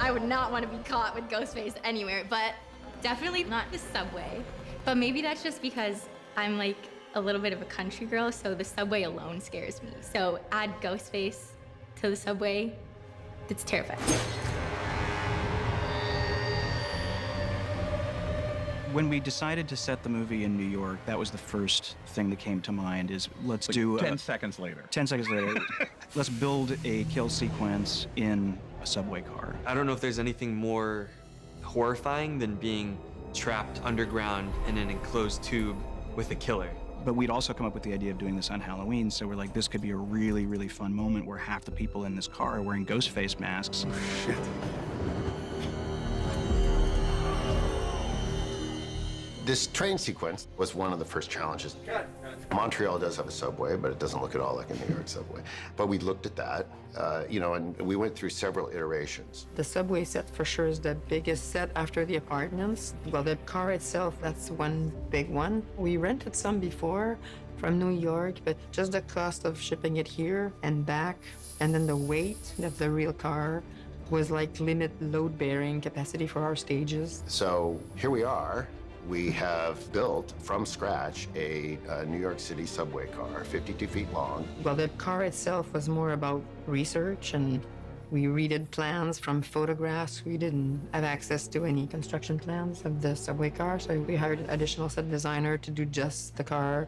I would not want to be caught with Ghostface anywhere, but definitely not the subway. But maybe that's just because I'm like a little bit of a country girl, so the subway alone scares me. So add Ghostface to the subway, it's terrifying. When we decided to set the movie in New York, that was the first thing that came to mind is let's do 10 seconds later. 10 seconds later, let's build a kill sequence in a subway car. I don't know if there's anything more horrifying than being trapped underground in an enclosed tube with a killer. But we'd also come up with the idea of doing this on Halloween, so we're like, this could be a really, really fun moment where half the people in this car are wearing Ghostface masks. Oh, shit. This train sequence was one of the first challenges. Montreal does have a subway, but it doesn't look at all like a New York subway. But we looked at that, and we went through several iterations. The subway set for sure is the biggest set after the apartments. Well, the car itself, that's one big one. We rented some before from New York, but just the cost of shipping it here and back, and then the weight of the real car was like limit load-bearing capacity for our stages. So here we are. We have built from scratch a New York City subway car, 52 feet long. Well, the car itself was more about research, and we redid plans from photographs. We didn't have access to any construction plans of the subway car, so we hired an additional set designer to do just the car.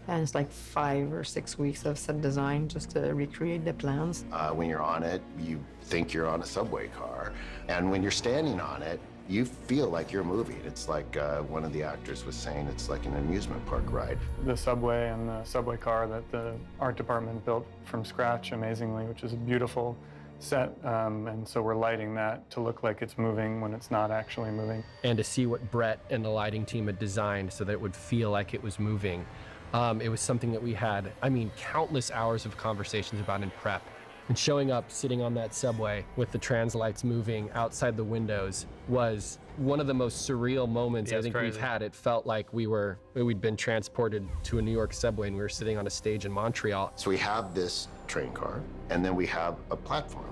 And it's like 5 or 6 weeks of set design just to recreate the plans. When you're on it, you think you're on a subway car. And when you're standing on it, you feel like you're moving. It's like one of the actors was saying, it's like an amusement park ride. The subway and the subway car that the art department built from scratch amazingly, which is a beautiful set. And so we're lighting that to look like it's moving when it's not actually moving. And to see what Brett and the lighting team had designed so that it would feel like it was moving. It was something that we had, countless hours of conversations about in prep. And showing up, sitting on that subway with the trans lights moving outside the windows was one of the most surreal moments I think we've had. It felt like we'd been transported to a New York subway and we were sitting on a stage in Montreal. So we have this train car, and then we have a platform,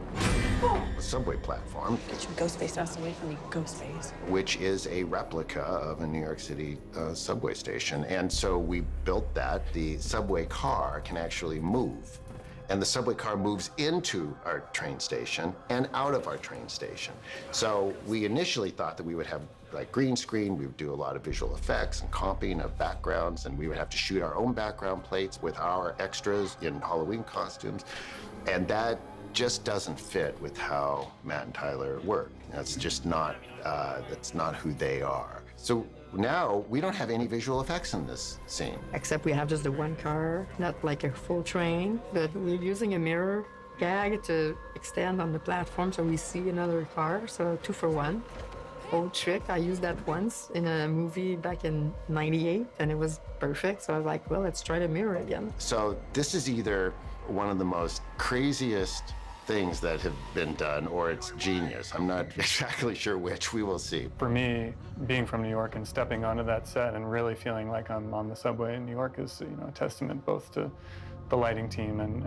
a subway platform. Get your Ghostface ass away from me, Ghostface. Which is a replica of a New York City subway station. And so we built that. The subway car can actually move. And the subway car moves into our train station and out of our train station. So we initially thought that we would have like green screen, we would do a lot of visual effects and comping of backgrounds, and we would have to shoot our own background plates with our extras in Halloween costumes. And that just doesn't fit with how Matt and Tyler work. That's just not, that's not who they are. So now we don't have any visual effects in this scene. Except we have just the one car, not like a full train, but we're using a mirror gag to extend on the platform so we see another car, so 2 for 1. Old trick, I used that once in a movie back in '98, and it was perfect, so I was like, well, let's try the mirror again. So this is either one of the most craziest things that have been done, or it's genius. I'm not exactly sure which. We will see. For me, being from New York and stepping onto that set and really feeling like I'm on the subway in New York is, a testament both to the lighting team and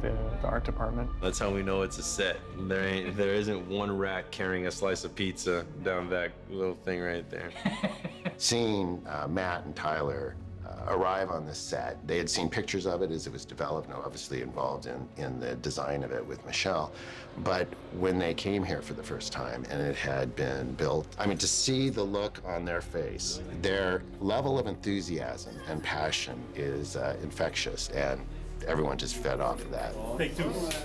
the art department. That's how we know it's a set. There isn't one rat carrying a slice of pizza down that little thing right there. Seeing Matt and Tyler arrive on this set. They had seen pictures of it as it was developed, and obviously involved in the design of it with Micheal. But when they came here for the first time and it had been built, to see the look on their face, their level of enthusiasm and passion is infectious, and everyone just fed off of that.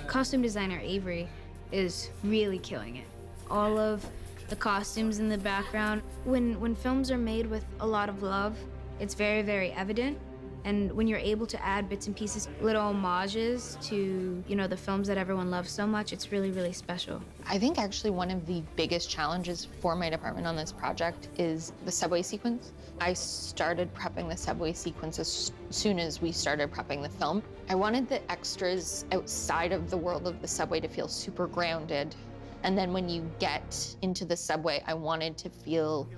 Costume designer Avery is really killing it. All of the costumes in the background. When films are made with a lot of love, it's very, very evident. And when you're able to add bits and pieces, little homages to, the films that everyone loves so much, it's really, really special. I think actually one of the biggest challenges for my department on this project is the subway sequence. I started prepping the subway sequence as soon as we started prepping the film. I wanted the extras outside of the world of the subway to feel super grounded. And then when you get into the subway, I wanted to feel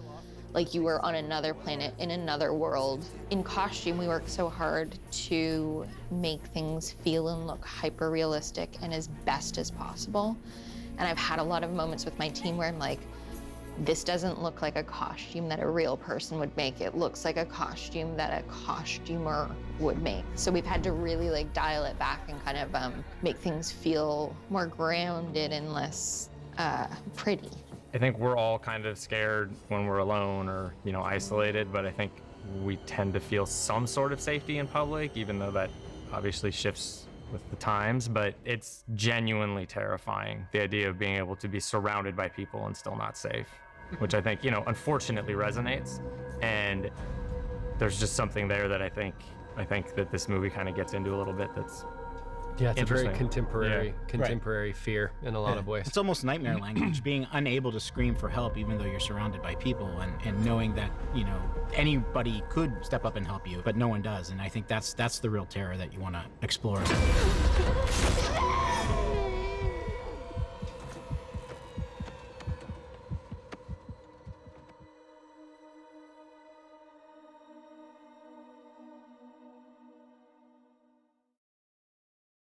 like you were on another planet, in another world. In costume, we worked so hard to make things feel and look hyper-realistic and as best as possible. And I've had a lot of moments with my team where I'm like, this doesn't look like a costume that a real person would make. It looks like a costume that a costumer would make. So we've had to really like dial it back and kind of make things feel more grounded and less pretty. I think we're all kind of scared when we're alone or, you know, isolated, but I think we tend to feel some sort of safety in public, even though that obviously shifts with the times, but it's genuinely terrifying, the idea of being able to be surrounded by people and still not safe, which I think, you know, unfortunately resonates. And there's just something there that I think that this movie kind of gets into a little bit that's Yeah, it's a very interesting. contemporary fear in a lot of ways. It's almost nightmare language, being unable to scream for help even though you're surrounded by people, and knowing that, you know, anybody could step up and help you, but no one does. And I think that's the real terror that you want to explore.